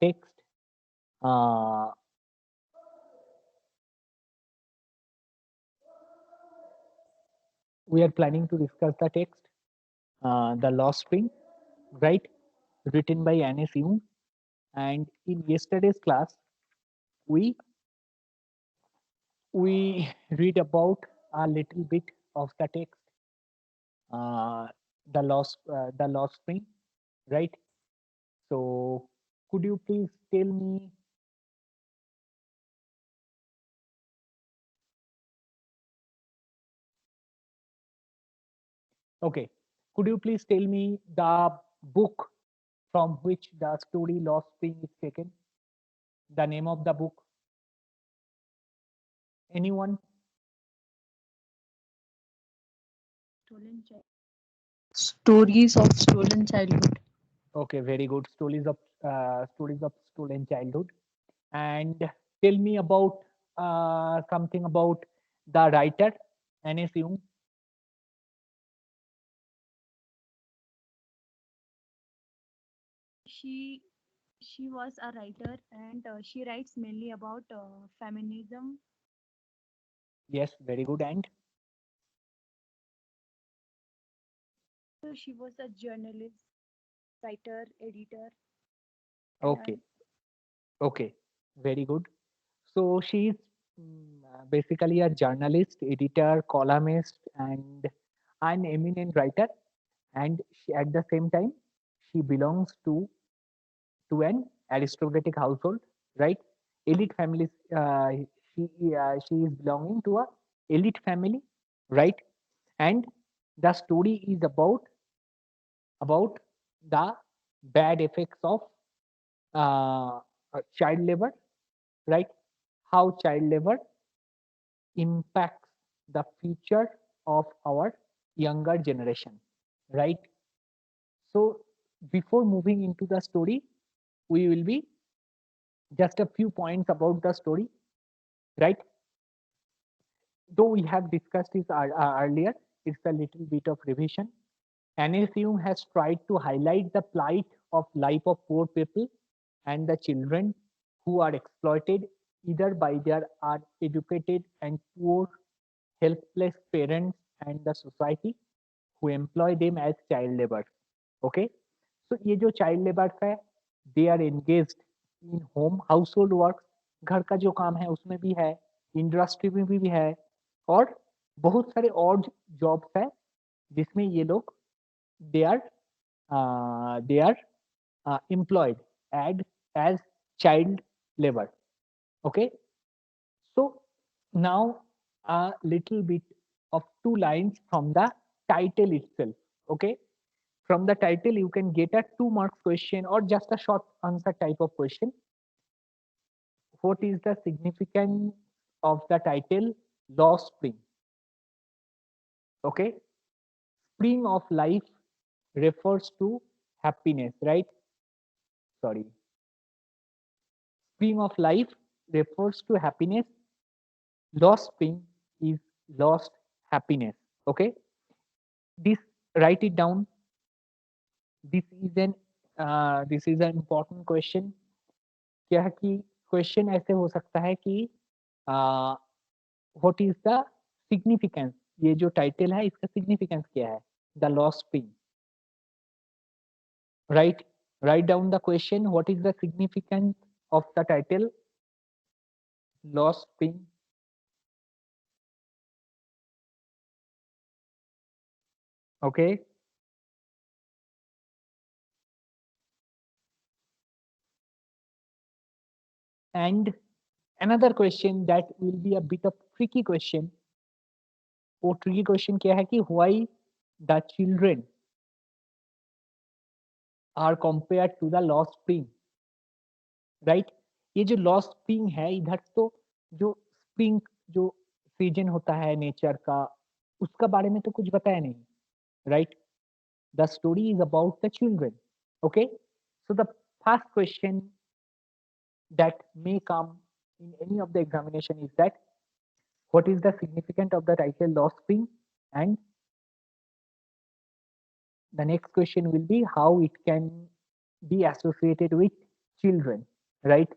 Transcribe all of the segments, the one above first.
text. Uh, we are planning to discuss the text, The Lost Spring, right? Written by Anne Young. And in yesterday's class, we we read about a little bit of the text, uh, the Lost Spring, right? So, could you please tell me? Okay, could you please tell me the book from which the story Lost Spring is taken? The name of the book? Anyone? Stories of Stolen Childhood. Okay, very good. Stories of stolen childhood. And tell me about something about the writer, Anne Young. She she was a writer and she writes mainly about feminism. Yes, very good. And So she was a journalist, writer, editor, okay, and okay, very good. So she is basically a journalist, editor, columnist, and an eminent writer. And she, at the same time, she belongs to an aristocratic household, right? Elite families. She is belonging to a elite family, right? And the story is about the bad effects of child labor, right? How child labor impacts the future of our younger generation, right? So before moving into the story, we will be just a few points about the story, right? Though we have discussed this earlier, it's a little bit of revision. NSU has tried to highlight the plight of life of poor people and the children who are exploited either by their uneducated and poor helpless parents and the society who employ them as child labor. Okay, so ये जो child labor है, they are engaged in home household work. घर का जो काम है उसमें भी है, इंडस्ट्री में भी है, और बहुत सारे और जॉब्स है जिसमें ये लोग they are employed as child labor. Okay, so now a little bit of two lines from the title itself. Okay, from the title you can get a 2 marks question or just a short answer type of question. What is the significance of the title Lost Spring? Okay, spring of life refers to happiness, right? Sorry, spring of life refers to happiness. Lost spring is lost happiness. Okay, this, write it down. This is an important question. क्या है कि question ऐसे हो सकता है कि what is the significance, ये जो टाइटल है इसका सिग्निफिकेंस क्या है, the lost spring, right? Write down the question, what is the significance of the title lost spring. Okay, and another question that will be a bit of tricky question. वो tricky question क्या है कि why the children are compared to the lost spring, right? ये जो lost spring है इधर, तो जो स्प्रिंग जो सीजन होता है नेचर का, उसका बारे में तो कुछ बताया नहीं, right? The story is about the children. Okay, so the first question that may come in any of the examination is that what is the significance of the title Lost Spring, and the next question will be how it can be associated with children. right?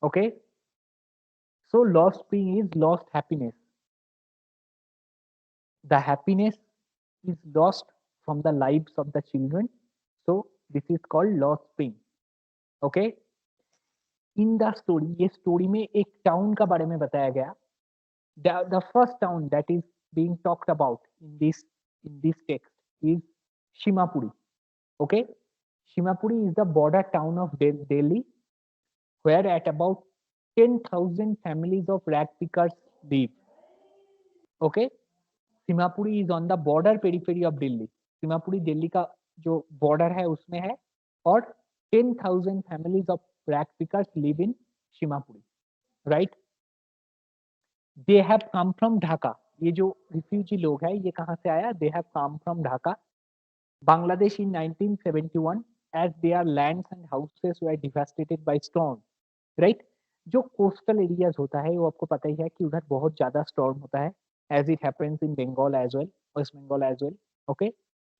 Okay, so lost spring is lost happiness. The happiness is lost from the lives of the children, so this is called lost spring. Okay, in the story, ये story में एक town का बारे में बताया गया. The first town that is being talked about in this text is Shimapuri. Okay, Shimapuri is the border town of Delhi, where at about 10,000 families of rag pickers live. Okay, Seemapuri is on the border periphery of Delhi. Seemapuri Delhi का जो border है उसमें है, और 10,000 families of rag pickers live in Shimapuri, right? They have come from Dhaka. ये जो refugee लोग हैं ये कहाँ से आया? They have come from Dhaka, Bangladesh in 1971, as their lands and houses were devastated by storm, right? जो coastal areas होता है वो आपको पता ही है कि उधर बहुत ज्यादा स्टॉर्म होता है, as it happens in Bengal as well, West Bengal as well. Okay,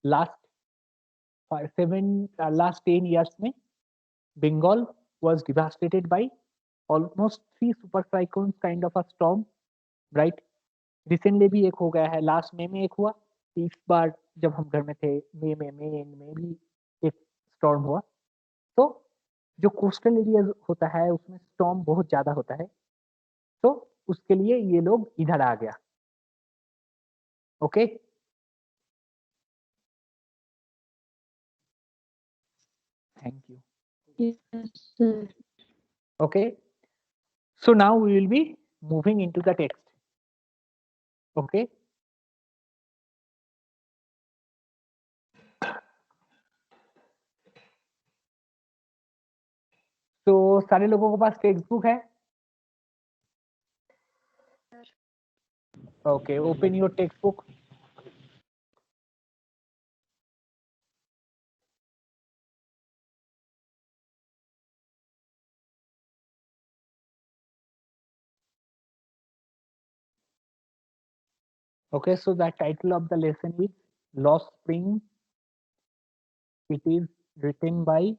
last 10 years में Bengal was devastated by almost 3 super cyclones kind of a storm, right? Recently भी एक हो गया है, लास्ट मई में एक हुआ. इस बार जब हम घर में थे मई एंड में भी एक स्टॉर्म हुआ. तो जो कोस्टल एरिया होता है उसमें स्टॉर्म बहुत ज्यादा होता है, तो उसके लिए ये लोग इधर आ गया. Okay, thank you. Yes, sir. Okay, so now we will be moving into the text. Okay, तो सारे लोगों के पास टेक्स्ट बुक है? Okay, open your textbook. Okay, so the title of the lesson is Lost Spring. It is written by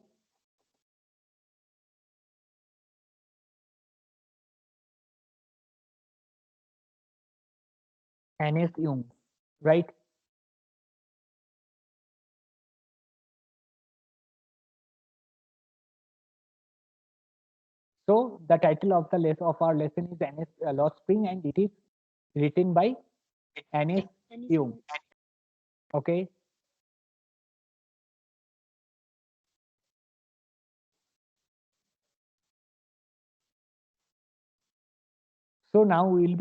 N.S. Jung, right? So the title of the lesson of our lesson is N.S. Lost Spring, and it is written by N.S. Jung. Okay. So now we will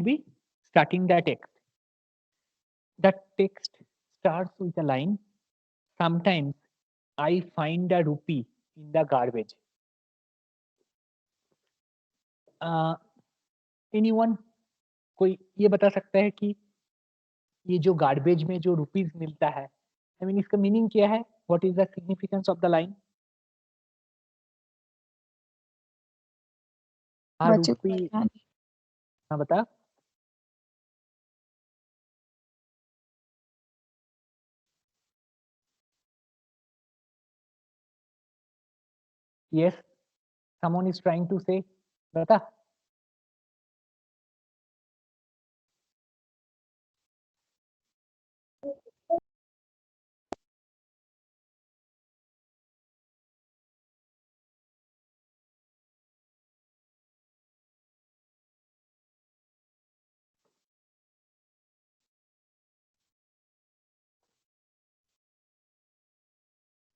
be starting the text. The text starts with a line. Sometimes I find a rupee in the garbage. Anyone कोई ये बता सकता है कि ये जो garbage में जो रुपीज मिलता है, आई मीन इसका मीनिंग क्या है? What is the significance of the line? बच्चों को रुपी, पढ़ाने। हाँ बता. Yes, someone is trying to say, बता.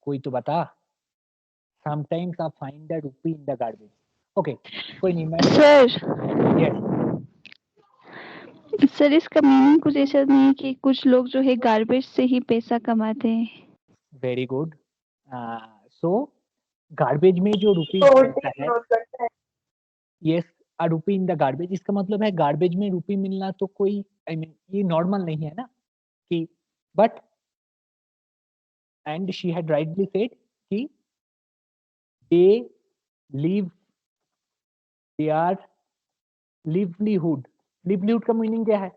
कोई तो बता. Sometimes I find a rupee in the garbage. Okay, कोई नहीं. मैं सर yes, सर इसका मीनिंग कुछ ऐसा नहीं है कि कुछ लोग जो है गार्बेज से ही पैसा कमाते हैं. very good. So गार्बेज में जो रुपीज मिलता है, yes, a rupee in the garbage, इसका मतलब है गार्बेज में रुपी मिलना तो कोई आई मीन ये नॉर्मल नहीं है ना कि, but and she had rightly said कि they live their livelihood. Livelihood का मीनिंग क्या है?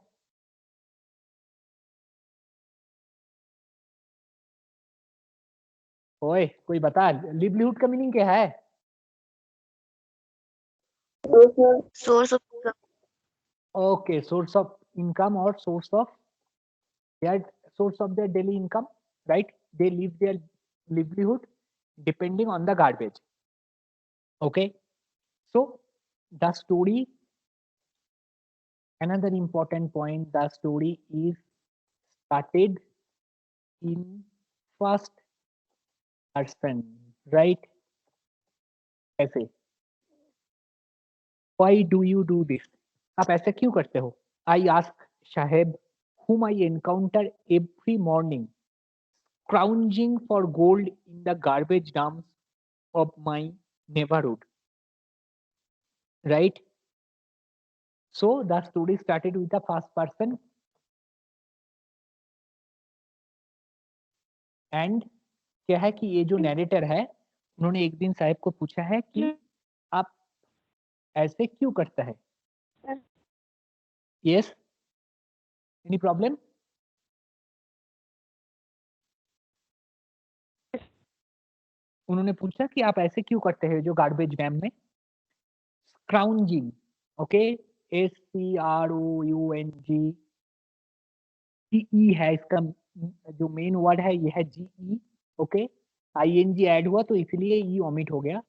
ओए कोई बता, लिवलीहुड का मीनिंग क्या है? source of income. Okay, source of income और source of their source of their daily income, right? They live their livelihood depending on the garbage. Okay, so the story, another important point, the story is started in first person, right? ऐसे, why do you do this? आप ऐसे क्यों करते हो? I ask Shaheb, whom I encounter every morning, scrounging for gold in the garbage dumps of my neighborhood, right? So the story started with the first person, and क्या है कि ये जो नैरेटर है, उन्होंने एक दिन साहिब को पूछा है कि आप ऐसे क्यों करता है? Yes, any problem? उन्होंने पूछा कि आप ऐसे क्यों करते हैं जो गार्बेज डैम में? स्क्राउंजिंग, ओके, SCROUNG, ई है इसका, जो मेन वर्ड है ये है GE, ओके, ING ऐड हुआ तो इसलिए ई ओमिट हो गया,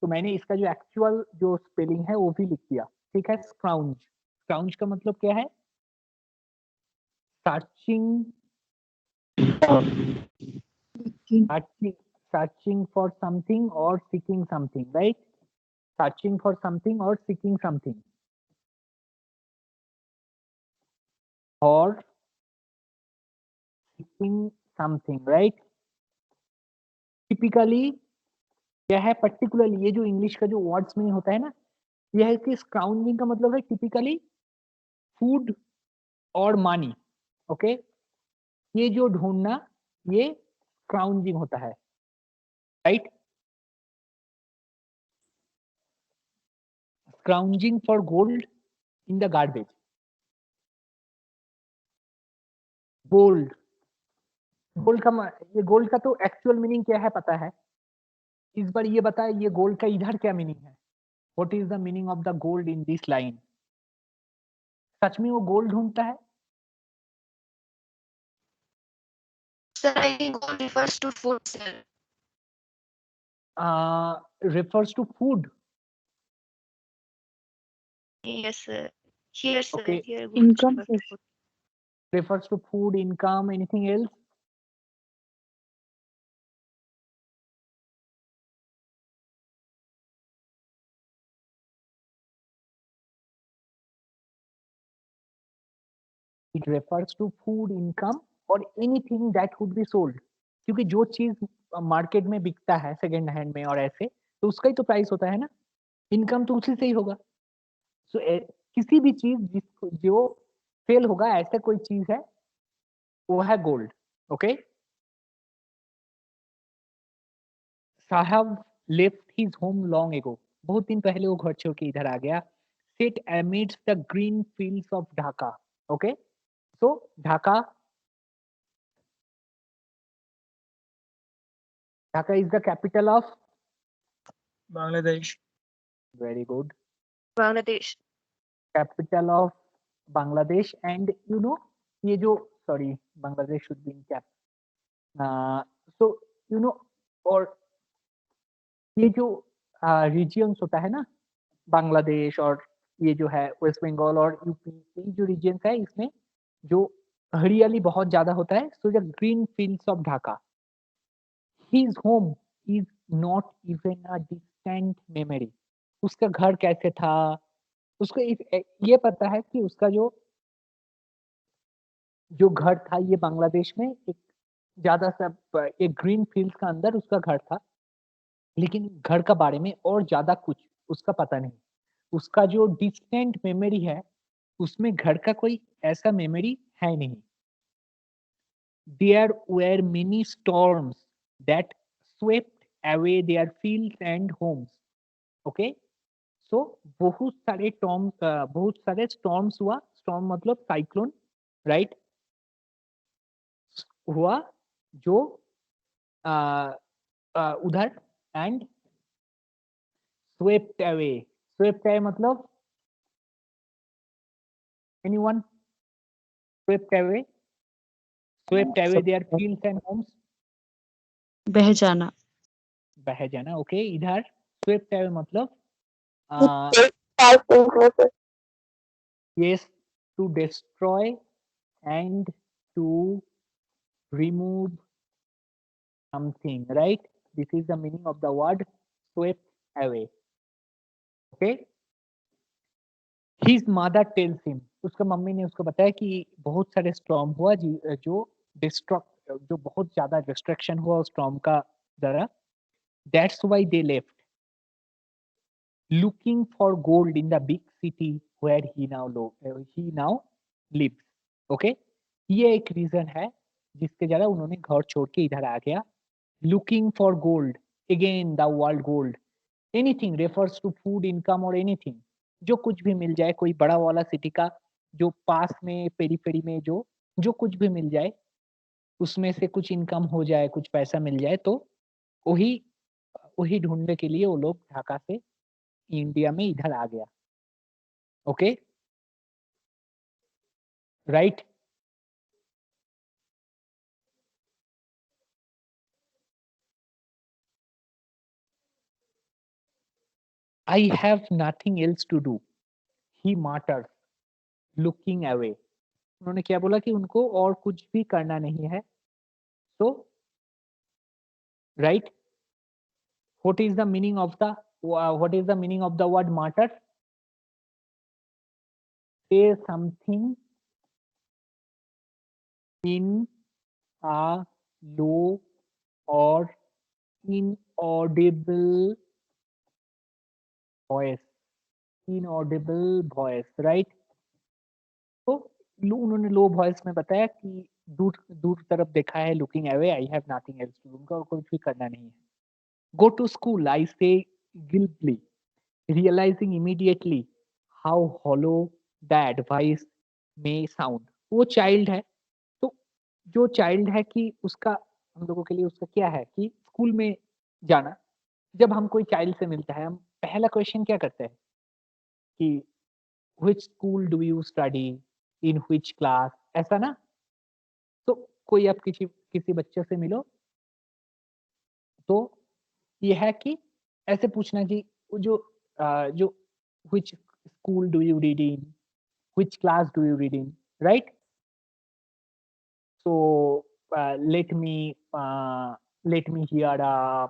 तो मैंने इसका जो एक्चुअल जो स्पेलिंग है वो भी लिख दिया, ठीक है? स्क्राउंज, स्क्राउंज का मतलब क्या है? सर्चिंग, सर्चिंग फॉर समथिंग और seeking something, right? Searching for something और सीकिंग समथिंग, और सीकिंग समथिंग, राइट? टिपिकली क्या है, पर्टिकुलरली ये जो इंग्लिश का जो वर्ड्स में होता है ना, यह है कि स्क्राउंजिंग का मतलब है टिपिकली फूड और मनी, ओके? ये जो ढूंढना, ये स्क्राउंजिंग होता है, right? Scrounging for gold in the garbage, gold, gold का ये गोल्ड का तो एक्चुअल मीनिंग क्या है पता है? इस बार ये बताए, ये गोल्ड का इधर क्या मीनिंग है? What is the meaning of the gold in this line? सच में वो गोल्ड ढूंढता है? Sir, I think gold refers to food, sir. Refers to food. Yes, sir. Here, sir. Okay. Here, gold Income, refers to sir. food. Refers to food, income, anything else? It refers to food, income or anything that would be sold. क्योंकि जो चीज market में बिकता है second hand में और ऐसे, तो उसका ही तो प्राइस होता है ना, इनकम तो उसी से ही होगा। सो किसी भी चीज जिसको जो सेल होगा, ऐसा कोई चीज है, वो है गोल्ड, ओके? साहब left his home long ago, बहुत दिन पहले वो घर छोड़ के इधर आ गया। Sit amidst the green fields of Dhaka, okay? So Dhaka, Dhaka is the capital of Bangladesh. very good, Bangladesh. capital of Bangladesh, and you know ये जो sorry Bangladesh should be in cap, so you know, और ये जो regions होता है ना, बांग्लादेश और ये जो है वेस्ट बंगाल और यूपी, ये जो regions है इसमें जो हरियाली बहुत ज्यादा होता है, so the green fields of Dhaka, his home is not even a distant memory. उसका घर कैसे था, उसको ये पता है कि उसका जो जो घर था ये बांग्लादेश में एक ज्यादा सा एक ग्रीन फील्ड का अंदर उसका घर था, लेकिन घर का बारे में और ज्यादा कुछ उसका पता नहीं। उसका जो डिस्टेंट मेमोरी है उसमें घर का कोई ऐसा मेमोरी है नहीं। There were many storms that swept away their fields and homes. Okay? So बहुत सारे बहुत सारे स्टॉर्म्स हुआ, स्टॉर्म मतलब साइक्लोन, राइट? हुआ जो उधर and swept away. Swept away मतलब anyone? Swept away, swept away their fields and homes. बह जाना। बह जाना, ओके। इधर स्वेप्ट अवे मतलब yes, to destroy and to remove something, right? This is the meaning of the word swept away. Okay. His mother tells him, उसका mummy ने उसको बताया कि बहुत सारे स्टॉर्म हुआ जो बहुत ज्यादा डिस्ट्रक्शन हुआ स्टॉर्म का द्वारा। That's why they left, looking for gold in the big city where he now lives. Okay, ये एक रीजन है जिसके द्वारा उन्होंने घर छोड़ के इधर आ गया। Looking for gold, again the word gold, anything refers to food, income or anything, जो कुछ भी मिल जाए, कोई बड़ा वाला सिटी का जो पास में पेरीफेरी में जो कुछ भी मिल जाए उसमें से कुछ इनकम हो जाए, कुछ पैसा मिल जाए, तो वही ढूंढने के लिए वो लोग ढाका से इंडिया में इधर आ गया। Okay, right. I have nothing else to do, he mutters, looking away. उन्होंने क्या बोला कि उनको और कुछ भी करना नहीं है। So, right, what is the meaning of the word mutter? Say something in a low or inaudible voice, right? तो उन्होंने लो वॉइस में बताया कि दूर दूर तरफ देखा है, looking away, I have nothing else to do, उनका और कुछ भी करना नहीं है। Go to school, I say guiltily, realising immediately how hollow the advice may sound. वो चाइल्ड है, तो जो चाइल्ड है कि उसका हम लोगों के लिए उसका क्या है कि स्कूल में जाना। जब हम कोई चाइल्ड से मिलता है, हम पहला क्वेश्चन क्या करते हैं कि which school do you study, in which class, ऐसा ना। तो कोई आप किसी बच्चे से मिलो तो ये है कि ऐसे पूछना कि जो which school do you read in, which class do you read in, right? So let me hear a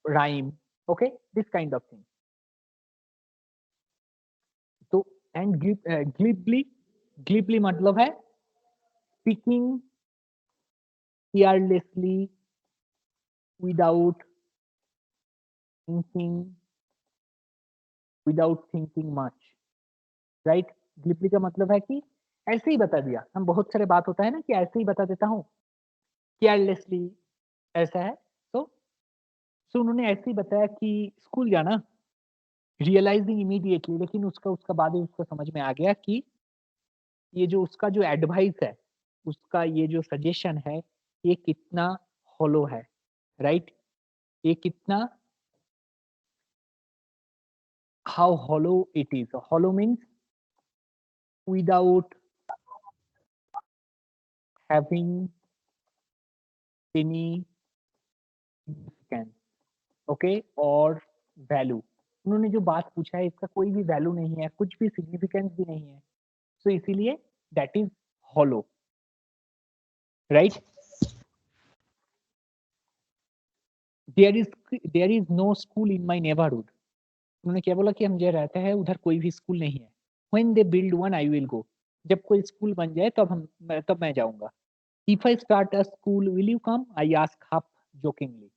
rhyme, okay, this kind of thing. तो and glibly मतलब है speaking carelessly without thinking much, right? glibly का मतलब है कि ऐसे ही बता दिया। हम बहुत सारे बात होता है ना कि ऐसे ही बता देता हूँ, carelessly ऐसा है। तो उन्होंने ऐसे ही बताया कि स्कूल जाना, रियलाइजिंग इमीडिएटली, लेकिन उसका बाद ही उसको समझ में आ गया कि ये जो उसका जो एडवाइस है, उसका ये जो सजेशन है, ये कितना हॉलो है, राइट? ये कितना how hollow it is. Hollow means without having any significance, okay, or value. उन्होंने जो बात पूछा है इसका कोई भी वैल्यू नहीं है, कुछ भी सिग्निफिकेंस भी नहीं है, तो इसीलिए that is hollow, right? There is no school in my neighbourhood. उन्होंने क्या बोला कि हम जो रहते हैं उधर कोई भी स्कूल नहीं है। When they build one, I will go. जब कोई स्कूल बन जाए तब मैं जाऊंगा। If I start a school, will you come? I ask half jokingly.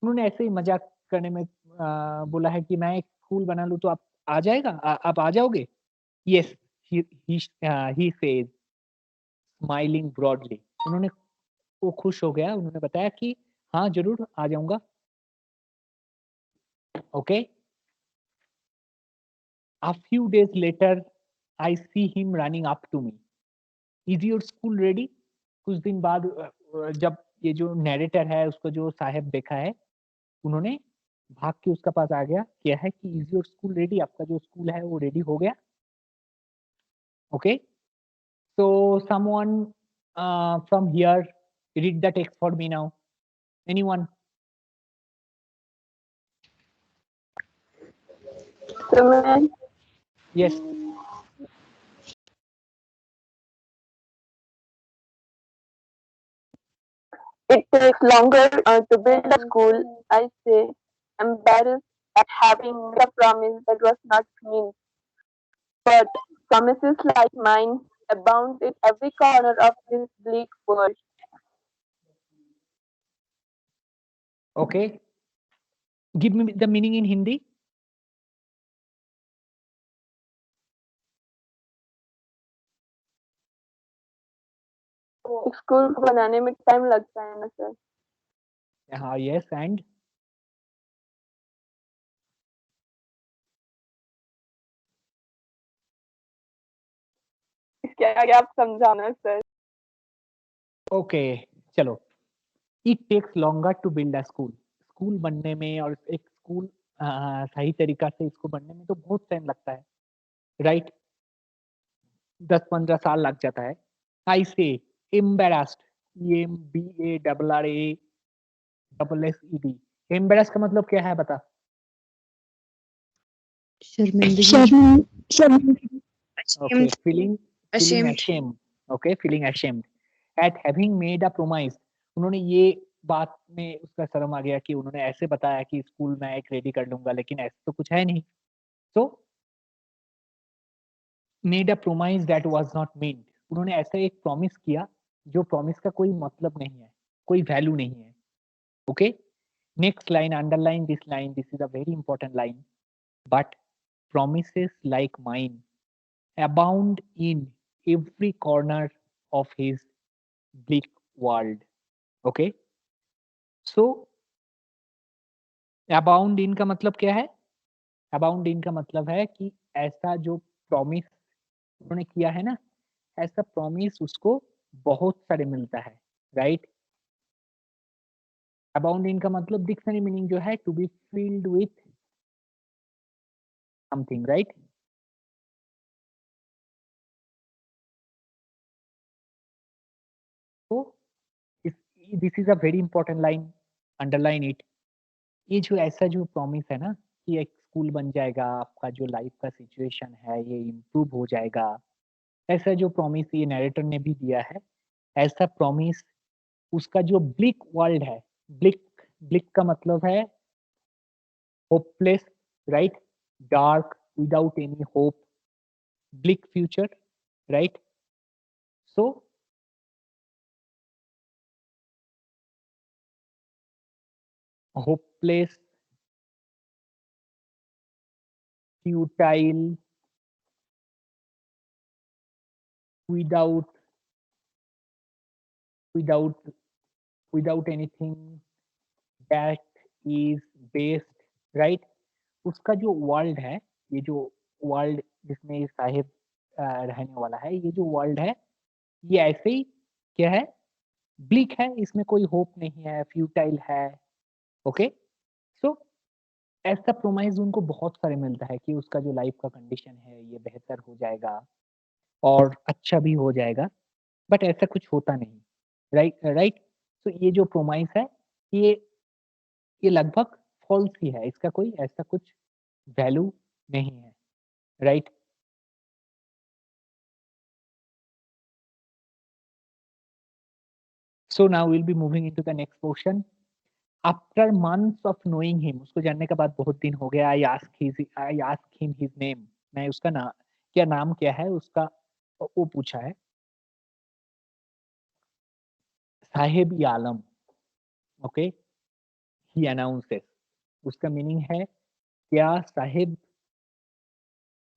उन्होंने ऐसे ही मजाक करने में बोला है कि मैं एक स्कूल बना लूं तो आप आप आ जाओगे? Yes, he says, smiling broadly. वो खुश हो गया, उन्होंने बताया कि हाँ जरूर आ जाऊंगा। Okay. A few days later, I see him running up to me. Is your school ready? कुछ दिन बाद जब ये जो नैरेटर है उसको जो साहब देखा है उन्होंने भाग के उसका पास आ गया, क्या है कि इज योर स्कूल रेडी, आपका जो स्कूल है वो रेडी हो गया. Okay, so someone from here read the text for me now. Anyone? Yes. It takes longer to build a school, I say, embarrassed at having made a promise that was not meant. But promises like mine abound in every corner of this bleak world. Okay. Give me the meaning in Hindi. School को बनाने में time लगता है ना sir. हाँ, yes, and इसके आगे आप समझाना सर. okay, चलो. It takes longer to build a school. School बनने में और एक स्कूल सही तरीका से इसको बनने में तो बहुत टाइम लगता है, राइट? 10-15 साल लग जाता है. I say embarrassed, EMBARRASSED. embarrassed का मतलब क्या है बता? शर्मिंदगी. Okay, feeling Ashamed. ashamed. Okay, feeling ashamed at having made a promise. उन्होंने ये बात में उसका शर्म आ गया कि उन्होंने ऐसे बताया कि स्कूल में एक रेडी कर लूंगा, लेकिन ऐसा तो कुछ है नहीं. So made a promise that was not meant. उन्होंने ऐसा एक प्रॉमिस किया जो प्रॉमिस का कोई मतलब नहीं है, कोई वैल्यू नहीं है. Okay, next line, underline this line. This is a very important line. But promises like mine abound in every corner of his bleak world. Okay, so abound in का मतलब क्या है? abound in का मतलब है कि ऐसा जो प्रॉमिस उन्होंने किया है ना, ऐसा प्रॉमिस उसको बहुत सारे मिलता है, राइट? abound in का मतलब डिक्शनरी मीनिंग जो है, to be filled with something, right? So this is a very important line, underline it. ये जो ऐसा जो प्रॉमिस है ना कि एक स्कूल बन जाएगा, आपका जो लाइफ का सिचुएशन है ये इम्प्रूव हो जाएगा, ऐसा जो प्रॉमिस ये नैरेटर ने भी दिया है, ऐसा प्रॉमिस उसका जो ब्लिक वर्ल्ड है, ब्लिक का मतलब है hopeless, right? Dark, without any hope, bleak future, right? So hopeless, futile, without anything that is based, right? उसका जो वर्ल्ड है, ये जो वर्ल्ड जिसमें ये साहिब रहने वाला है, ये जो वर्ल्ड है ये ऐसे ही क्या है, ब्लिक है, इसमें कोई होप नहीं है, फ्यूटाइल है. ओके, सो ऐसा प्रोमाइज उनको बहुत सारे मिलता है कि उसका जो लाइफ का कंडीशन है ये बेहतर हो जाएगा और अच्छा भी हो जाएगा, बट ऐसा कुछ होता नहीं, राइट? तो ये जो प्रोमाइस है ये लगभग फॉल्स ही है, इसका कोई ऐसा कुछ वैल्यू नहीं है, right? So now we'll be moving into the next portion. After months of knowing him, उसको जानने के बाद बहुत दिन हो गया, I asked him his name. मैं उसका नाम क्या है उसका वो पूछा है. Sahib Alam, okay, he announces. उसका मीनिंग है क्या Sahib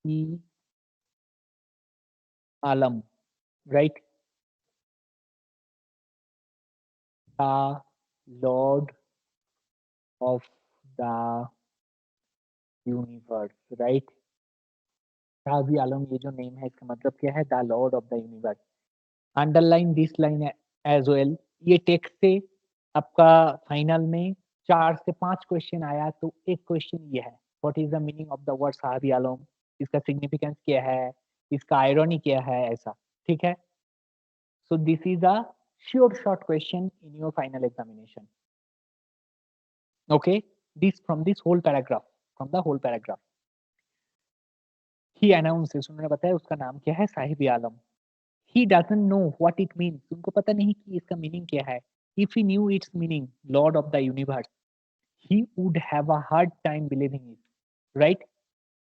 e Alam, right? The Lord of the universe, right? Sahib Alam ये जो नेम है इसका मतलब क्या है? The lord of the universe. Underline this line as well. ये टेक्स्ट से आपका फाइनल में 4 से 5 क्वेश्चन आया तो एक क्वेश्चन ये है, what is the meaning of the word Sahibe Alam, इसका सिग्निफिकेंस क्या है, इसका आयरनी क्या है, ऐसा, ठीक है। So this is a sure short question in your final examination. Okay, this from this whole paragraph, from the whole paragraph. He announces, उन्होंने बताया उसका नाम क्या है, Sahib Alam. He doesn't know what it means, उनको पता नहीं कि इसका मीनिंग क्या है। If he knew its meaning, lord of the universe, he would have a hard time believing it, right?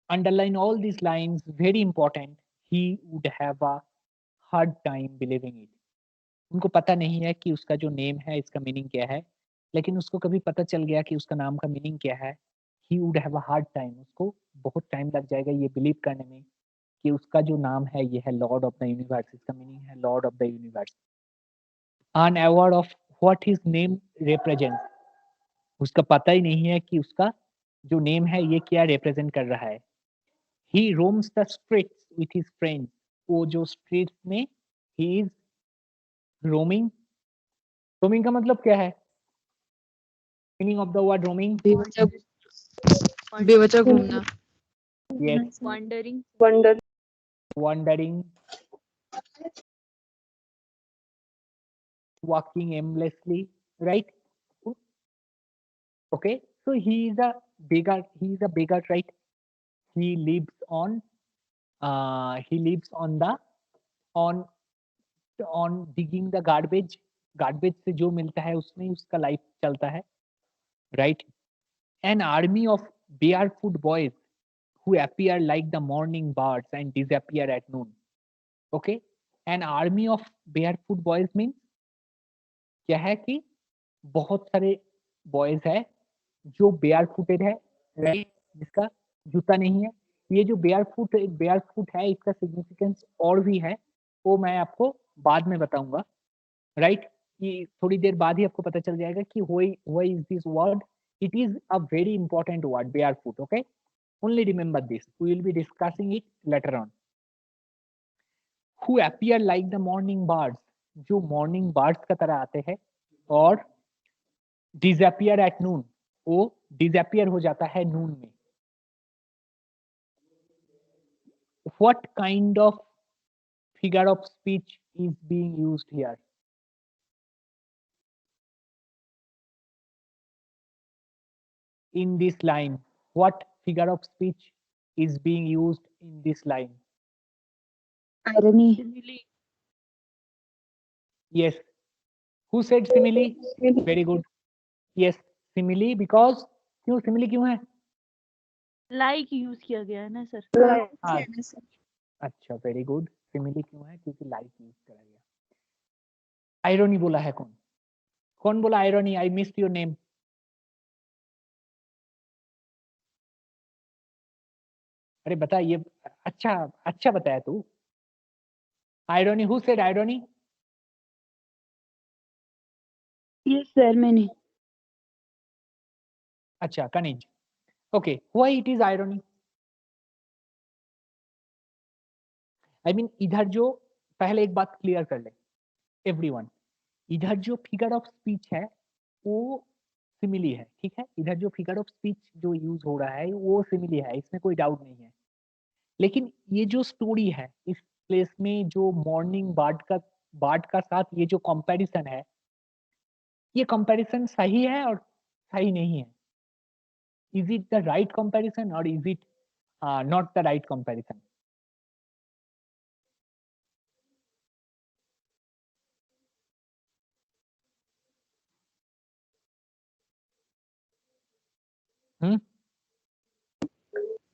Underline all these lines, very important. He would have a hard time believing it. उनको पता नहीं है कि उसका जो name है इसका meaning क्या है, लेकिन उसको कभी पता चल गया कि उसका नाम का मीनिंग क्या है, he would have a hard time, उसको बहुत टाइम लग जाएगा ये बिलीव करने में कि उसका जो नाम है ये है लॉर्ड ऑफ द यूनिवर्स, इसका मीनिंग है Lord of the universe. Unaware of what his name represents, उसका पता ही नहीं है कि उसका जो नेम है ये क्या रिप्रेजेंट कर रहा है। He roams the streets with his friends, वो जो स्ट्रीट्स में ही इज रोमिंग। रोमिंग का मतलब क्या है, meaning of the word roaming? बेवजह घूमना। Yes, Wandering. wandering, walking aimlessly, right? Okay, so he is a beggar, right? He lives on the on digging the garbage से जो मिलता है उसमें उसका लाइफ चलता है, right? An army of barefoot boys who appear like the morning birds and disappear at noon. Okay, an army of barefoot boys means क्या है कि बहुत सारे बॉयज है जो बेयर फुटेड है, राइट, जिसका जूता नहीं है। ये जो बेयर फुट है इसका सिग्निफिकेंस और भी है, वो मैं आपको बाद में बताऊंगा, राइट। ये थोड़ी देर बाद ही आपको पता चल जाएगा कि why is this word, it is a very important word bare foot. Okay, only remember this, we will be discussing it later on. Who appear like the morning birds, जो मॉर्निंग बर्ड्स का तरह आते हैं, और disappear at noon, वो disappear हो जाता है नून में। What kind of figure of speech is being used here? In this line, what figure of speech is being used in this line? Irony. Yes. Who said simile? Very good. Yes, simile, because क्यों simile क्यों है? Like use किया गया है ना sir? हाँ, अच्छा, very good. Simile क्यों है? क्योंकि लाइक यूज करा गया। आयरनी बोला है कौन? कौन बोला irony? I missed your name. अरे बता, ये अच्छा बताया तू। Irony, who said irony? Yes sir, मैंने। अच्छा, Kaniz. Okay, why it is irony? I mean इधर जो, पहले एक बात क्लियर कर ले एवरीवन, इधर जो फिगर ऑफ स्पीच है वो सिमिली है, ठीक है। इधर जो फिगर ऑफ स्पीच जो यूज हो रहा है वो सिमिली है, इसमें कोई डाउट नहीं है। लेकिन ये जो स्टोरी है, इस प्लेस में जो मॉर्निंग बार्ड का साथ ये जो कंपैरिजन है, ये कंपैरिजन सही है और सही नहीं है। Is it the right comparison और is it not the right comparison?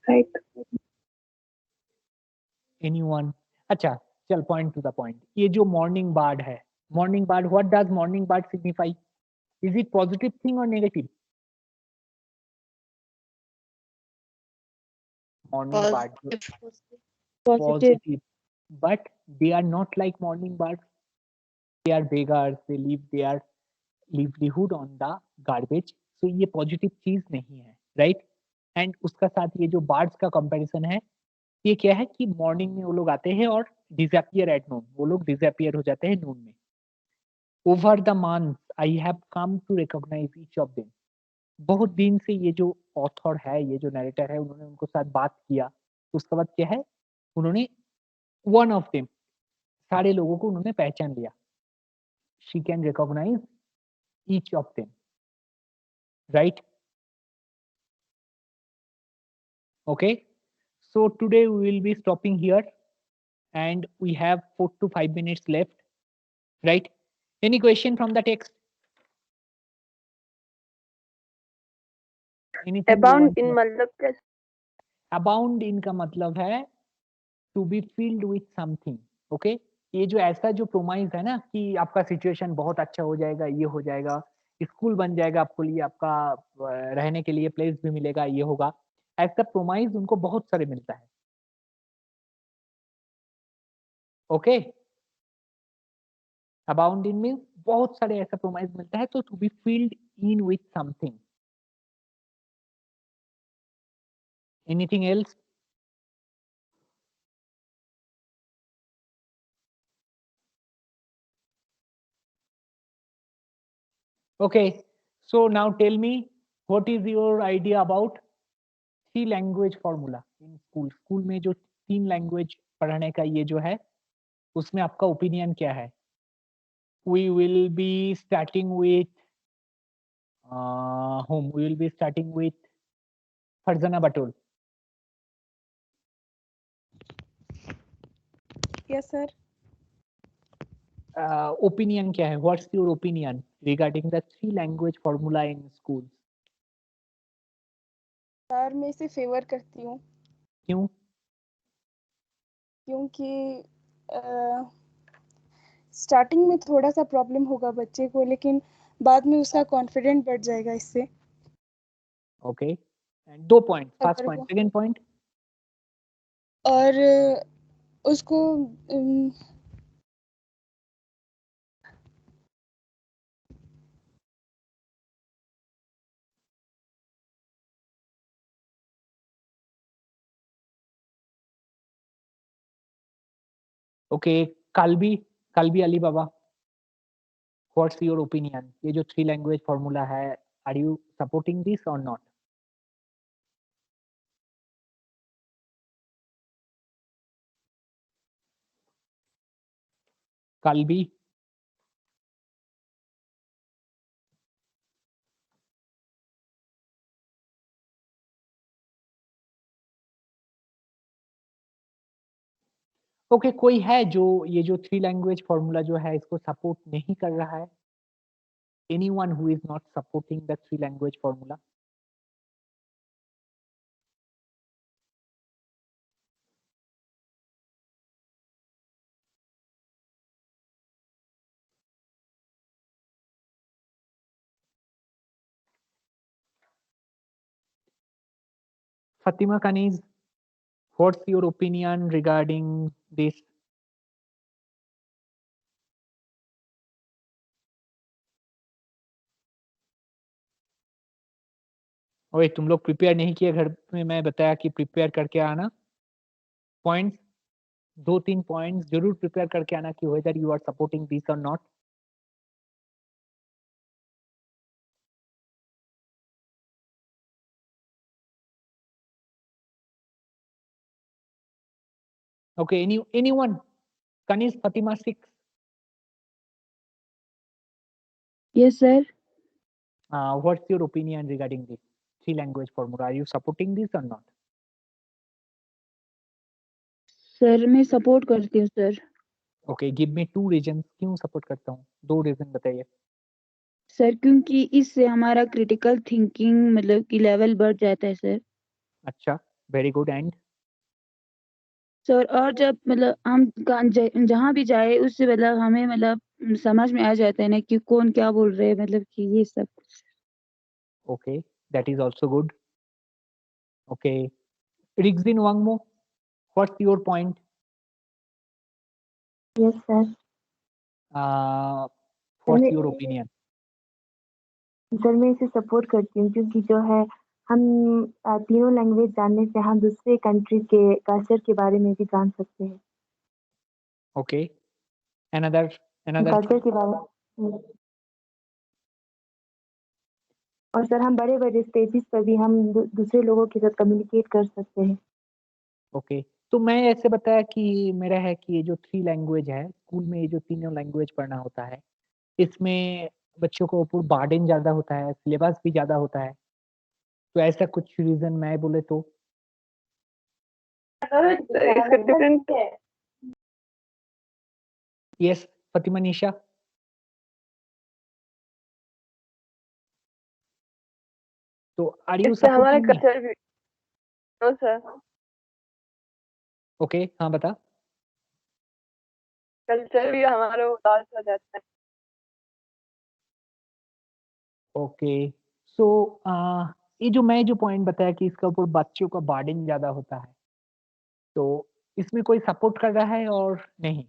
Right. Anyone? अच्छा, चल, पॉइंट टू द पॉइंट। ये जो मॉर्निंग बार्ड है, morning bard, what does morning bard signify? Is it positive thing और negative? Morning bard positive, but they are not like morning birds. They are beggars, they live their livelihood on the garbage. So ये positive चीज नहीं है, right. And उसका साथ ये जो birds का कंपैरिजन है, ये क्या है कि मॉर्निंग में वो लोग आते हैं और डिसअपियर एट नून, वो लोग डिसअपियर हो जाते हैं नून में। Over the month I have come to recognise each of them, बहुत दिन से ये जो ऑथर है, ये जो नरेटर है, उन्होंने उनको साथ बात किया, उसके बाद क्या है, उन्होंने वन ऑफ देम, सारे लोगों को उन्होंने पहचान लिया. She can recognise each of them, right? Okay, so today we will be stopping here and we have 4 to 5 minutes left, right? Any question from the text? Anything you Abound want to in know? मतलब कैसे? Abound in का मतलब है to be filled with something, okay? ये जो ऐसा जो promise है ना कि आपका सिचुएशन बहुत अच्छा हो जाएगा, ये हो जाएगा, स्कूल बन जाएगा आपको लिए, आपका रहने के लिए प्लेस भी मिलेगा, ये होगा, ऐसा प्रोमाइज उनको बहुत सारे मिलता है. ओके, अबाउंड इन मीन्स बहुत सारे ऐसा प्रोमाइज मिलता है, तो to be filled in with something. Anything else? Okay, so now tell me what is your idea about 3 language formula in school. School में जो 3 लैंग्वेज पढ़ने का ये जो है, उसमें आपका ओपिनियन क्या है? We will be starting with whom? We will be starting with Farzana Batul. Yes, sir. Opinion क्या है? What's your opinion regarding the 3 language formula in schools? Sir मैं इसे फेवर करती हूँ क्यों? क्योंकि स्टार्टिंग में थोड़ा सा प्रॉब्लम होगा बच्चे को, लेकिन बाद में उसका कॉन्फिडेंट बढ़ जाएगा इससे. Okay. And 2 point. फर्स्ट अगर पॉइंट, वो सेकंड पॉइंट. और उसको okay, Kalbi, Kalbi Ali Baba, what's your opinion? ये जो 3 लैंग्वेज फॉर्मूला है, आर यू सपोर्टिंग दिस और नॉट? काल्बी, ओके, कोई है जो ये जो 3 लैंग्वेज फॉर्मूला जो है इसको सपोर्ट नहीं कर रहा है? Anyone who is not supporting the 3 language formula? Fatima Kaniz, what's your opinion regarding this? ओए, तुम लोग प्रिपेयर नहीं किए घर में, मैं बताया कि प्रिपेयर करके आना. पॉइंट्स 2-3 पॉइंट्स जरूर प्रिपेयर करके आना कि whether you are supporting this और not. Okay, anyone? Kaniz, Fatima 6. Yes, sir. What's your opinion regarding this 3 language formula? Are you supporting this or not? Sir मैं सपोर्ट करती हूँ sir. Okay, give me 2 reasons. क्यों support करता हूँ? 2 reason बताइए. Sir क्योंकि इससे हमारा क्रिटिकल थिंकिंग मतलब कि लेवल बढ़ जाता है सर. अच्छा, वेरी गुड. एंड सर और जब मतलब हम जहाँ भी जाए उससे मतलब हमें मतलब समझ में आ जाता है ना कि कौन क्या बोल रहे हैं, मतलब कि ये सब कुछ. okay, that is also good. Okay, Rigzin Wangmo, what's your point? Yes, sir. What's मैं your opinion? सर मैं इसे सपोर्ट करती हूँ क्योंकि जो है हम तीनों लैंग्वेज जानने से हम दूसरे कंट्री के कल्चर के बारे में भी जान सकते हैं. Okay, another कल्चर के बारे में. और सर हम बड़े-बड़े स्टेजेस पर भी हम दूसरे लोगों के साथ कम्युनिकेट कर सकते हैं। ओके, तो मैं ऐसे बताया कि मेरा है कि ये जो 3 लैंग्वेज है, स्कूल में ये जो तीनों लैंग्वेज पढ़ना होता है, इसमें बच्चों को ऊपर बर्डन ज़्यादा होता है, सिलेबस भी ज़्यादा होता है। तो ऐसा कुछ रीज़न मैं बोले तो? इसका डिफरेंट यस, फ़ातिमा निशा? तो आर यू इससे हमारा सपोर्टिंग मी? कल्चर भी नो सर, ओके, हाँ बता। कल्चर भी हमारा लॉस हो जाता है। ओके, सो ये जो मैं जो पॉइंट बताया कि इसके ऊपर बच्चों का बर्डन ज़्यादा होता है, तो इसमें कोई सपोर्ट कर रहा है और नहीं?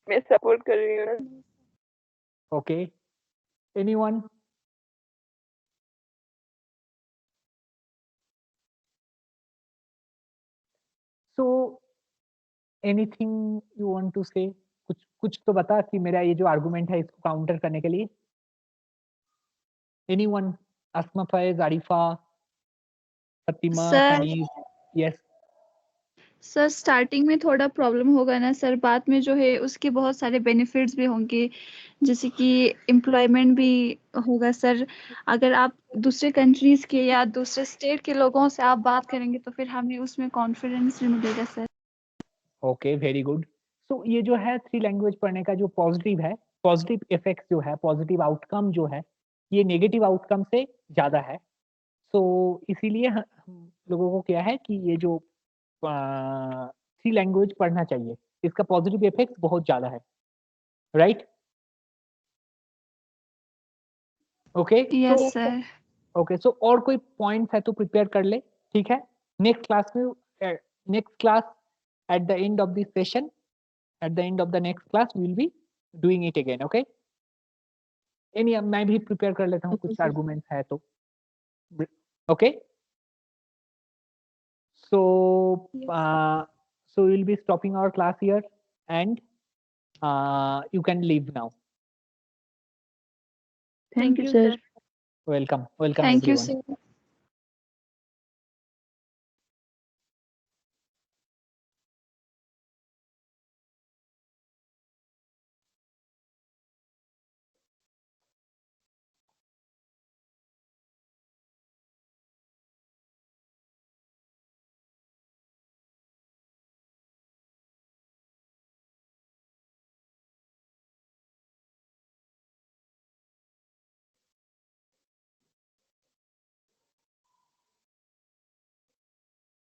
मैं सपोर्ट कर रही हूँ। Okay, anyone? So anything you want to say? कुछ तो बता कि मेरा ये जो आर्गुमेंट है इसको काउंटर करने के लिए। Anyone? Asma, Faiz, Arifa, Fatima, sir Taneez? Yes. Sir starting में थोड़ा प्रॉब्लम होगा ना सर, बाद में जो है उसके बहुत सारे बेनिफिट्स भी होंगे, जैसे कि एम्प्लॉयमेंट भी होगा सर। अगर आप दूसरे कंट्रीज के या दूसरे स्टेट के लोगों से आप बात करेंगे तो फिर हमें उसमें कॉन्फिडेंस भी मिलेगा sir. Okay, very good. So ये जो है 3 लैंग्वेज पढ़ने का जो पॉजिटिव है, पॉजिटिव इफेक्ट जो है, पॉजिटिव आउटकम जो है, ये नेगेटिव आउटकम से ज़्यादा है। सो इसीलिए हम लोगों को क्या है कि ये जो 3 लैंग्वेज पढ़ना चाहिए, इसका पॉजिटिव इफेक्ट बहुत ज़्यादा है, right? Okay, yes sir. Okay, so और कोई पॉइंट्स है तो प्रिपेयर कर ले, ठीक है? नेक्स्ट क्लास में next class at the end of this session, at the end of the next class we will be doing it again, okay? मैं भी प्रिपेयर कर लेता हूँ, ओके कुछ सर। आर्गुमेंट्स है तो। Okay, so so we'll be stopping our class here and you can leave now. Thank Thank you you, sir. sir. Welcome thank you everyone. Sir.